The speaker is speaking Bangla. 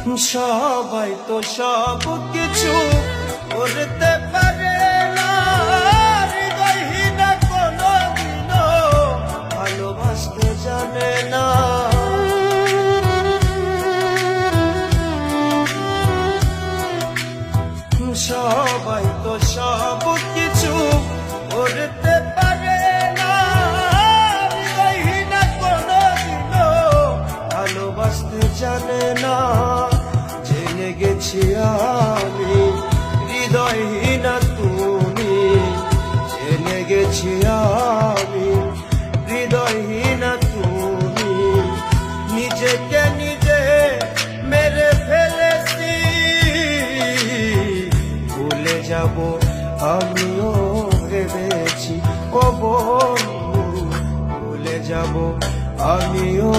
সবাই তো সব কিছু করতে পারে না, হৃদয়হীনা কোনদিনও ভালোবাসতে জানে না। সবাই তো সব কিছু করতে পারে না, হৃদয়হীনা কোনদিনও ভালোবাসতে জানে না। জেনে গেছি আমি হৃদয়হীনা তুমি, জেনে গেছি আমি হৃদয়হীনা তুমি। নিজেকে নিজে মেরে ফেলেছি, ভুলে যাব আমিও ভেবেছি ও বন্ধু, ভুলে যাব আমিও